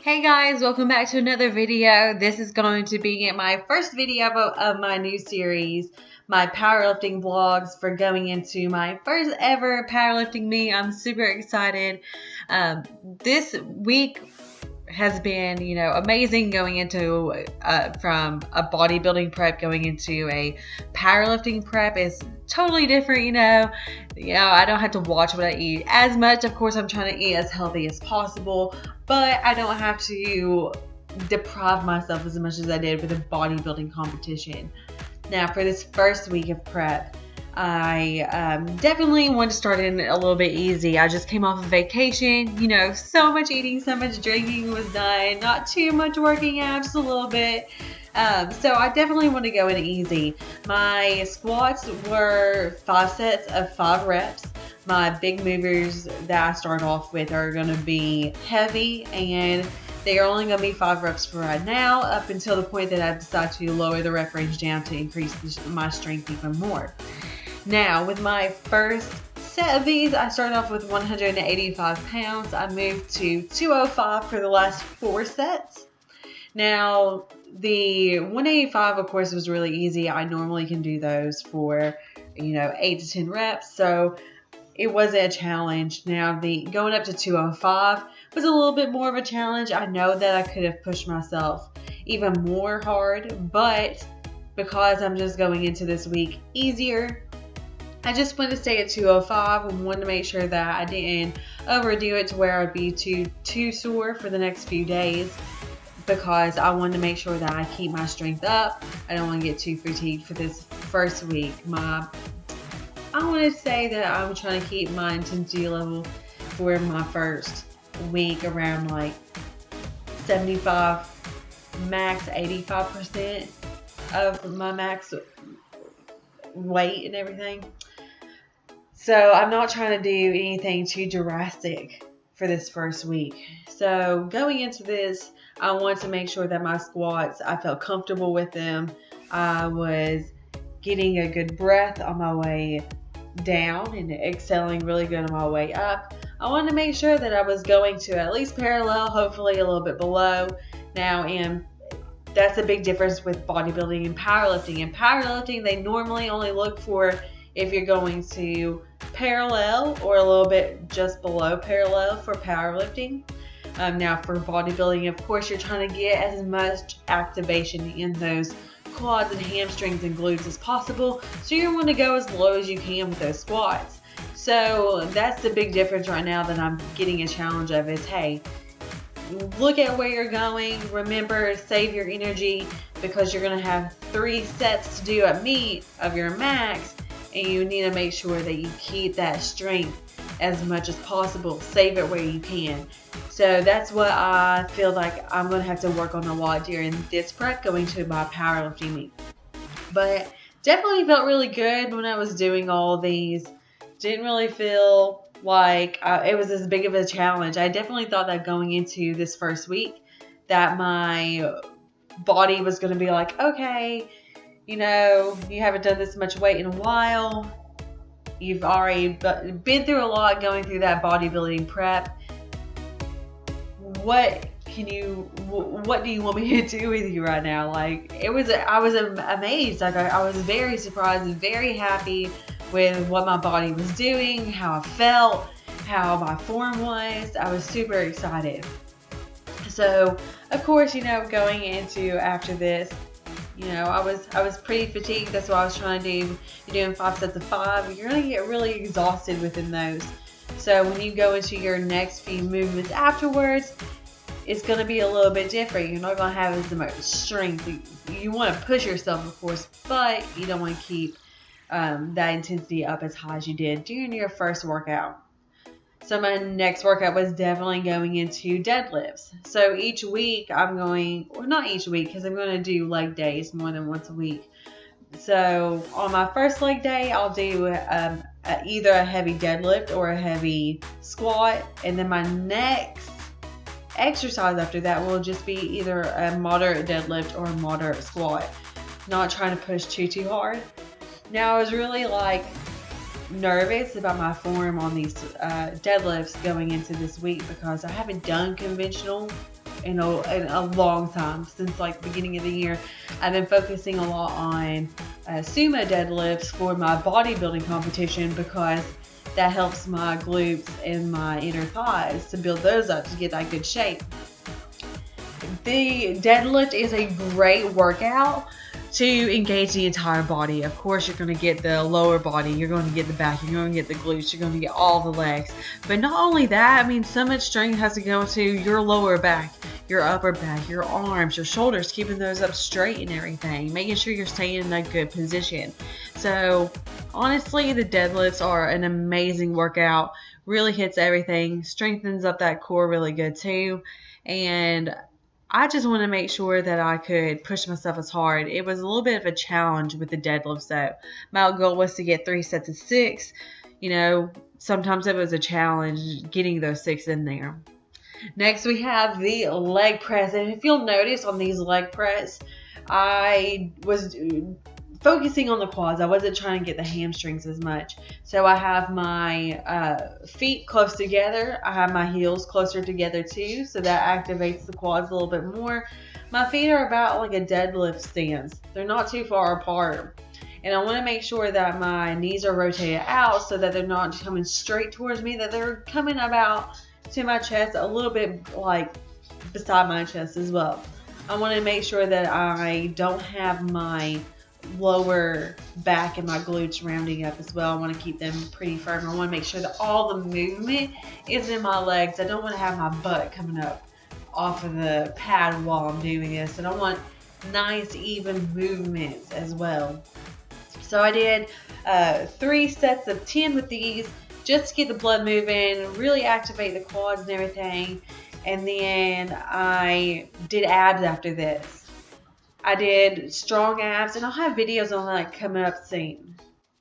Hey guys, welcome back to another video. This is going to be my first video of my new series, my powerlifting vlogs for going into my first ever powerlifting meet. I'm super excited. This week has been, amazing going into from a bodybuilding prep going into a powerlifting prep is totally different. I don't have to watch what I eat as much. Of course, I'm trying to eat as healthy as possible, but I don't have to deprive myself as much as I did with a bodybuilding competition. Now, for this first week of prep, I definitely want to start in a little bit easy. I just came off of vacation. So much eating, so much drinking was done. Not too much working out, just a little bit. So I definitely want to go in easy. My squats were 5 sets of 5 reps. My big movers that I start off with are going to be heavy, and they are only going to be 5 reps for right now, up until the point that I decide to lower the rep range down to increase my strength even more. Now, with my first set of these, I started off with 185 pounds. I moved to 205 for the last 4 sets. Now, the 185, of course, was really easy. I normally can do those for, 8 to 10 reps, so it wasn't a challenge. Now, the going up to 205 was a little bit more of a challenge. I know that I could have pushed myself even more hard, but because I'm just going into this week easier, I just wanted to stay at 205 and wanted to make sure that I didn't overdo it to where I'd be too sore for the next few days, because I wanted to make sure that I keep my strength up. I don't want to get too fatigued for this first week. I want to say that I'm trying to keep my intensity level for my first week around like 75, max 85% of my max weight and everything. So I'm not trying to do anything too drastic for this first week. So going into this, I wanted to make sure that my squats, I felt comfortable with them. I was getting a good breath on my way down and exhaling really good on my way up. I wanted to make sure that I was going to at least parallel, hopefully a little bit below. Now, and that's a big difference with bodybuilding and powerlifting. In powerlifting, they normally only look for if you're going to parallel or a little bit just below parallel for powerlifting. Now for bodybuilding, of course, you're trying to get as much activation in those quads and hamstrings and glutes as possible. So you want to go as low as you can with those squats. So that's the big difference right now that I'm getting a challenge of is, hey, look at where you're going. Remember, save your energy, because you're going to have 3 sets to do at meet of your max, and you need to make sure that you keep that strength as much as possible. Save it where you can. So that's what I feel like I'm going to have to work on a lot during this prep going to my powerlifting meet. But definitely felt really good when I was doing all these. Didn't really feel like it was as big of a challenge. I definitely thought that going into this first week that my body was going to be like, okay, you haven't done this much weight in a while. You've already been through a lot going through that bodybuilding prep. What do you want me to do with you right now? Like, I was amazed. Like, I was very surprised and very happy with what my body was doing, how I felt, how my form was. I was super excited. So, of course, going into after this, I was pretty fatigued. That's what I was trying to do. You're doing 5 sets of 5. You're going to get really exhausted within those. So when you go into your next few movements afterwards, it's going to be a little bit different. You're not going to have as much strength. You want to push yourself, of course, but you don't want to keep that intensity up as high as you did during your first workout. So my next workout was definitely going into deadlifts. So each week not each week, because I'm going to do leg days more than once a week. So on my first leg day, I'll do either a heavy deadlift or a heavy squat. And then my next exercise after that will just be either a moderate deadlift or a moderate squat. Not trying to push too hard. Now I was really nervous about my form on these deadlifts going into this week, because I haven't done conventional in a long time, since like the beginning of the year. I've been focusing a lot on sumo deadlifts for my bodybuilding competition, because that helps my glutes and my inner thighs to build those up to get that good shape. The deadlift is a great workout to engage the entire body. Of course, you're going to get the lower body, you're going to get the back, you're going to get the glutes, you're going to get all the legs. But not only that, I mean, so much strength has to go into your lower back, your upper back, your arms, your shoulders, keeping those up straight and everything, making sure you're staying in a good position. So honestly, the deadlifts are an amazing workout. Really hits everything, strengthens up that core really good too. And I just want to make sure that I could push myself as hard. It was a little bit of a challenge with the deadlifts though. My goal was to get 3 sets of 6. You know, sometimes it was a challenge getting those 6 in there. Next we have the leg press. And if you'll notice on these leg press, I was focusing on the quads. I wasn't trying to get the hamstrings as much. So I have my feet close together. I have my heels closer together too, so that activates the quads a little bit more. My feet are about like a deadlift stance. They're not too far apart. And I want to make sure that my knees are rotated out so that they're not coming straight towards me, that they're coming about to my chest, a little bit like beside my chest as well. I want to make sure that I don't have my lower back and my glutes rounding up as well. I want to keep them pretty firm. I want to make sure that all the movement is in my legs. I don't want to have my butt coming up off of the pad while I'm doing this. And I want nice even movements as well. So I did 3 sets of 10 with these, just to get the blood moving, really activate the quads and everything. And then I did abs after this. I did strong abs, and I'll have videos on that coming up soon.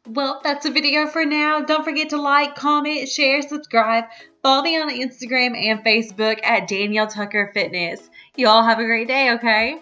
Well, that's a video for now. Don't forget to like, comment, share, subscribe. Follow me on Instagram and Facebook at Danielle Tucker Fitness. You all have a great day, okay?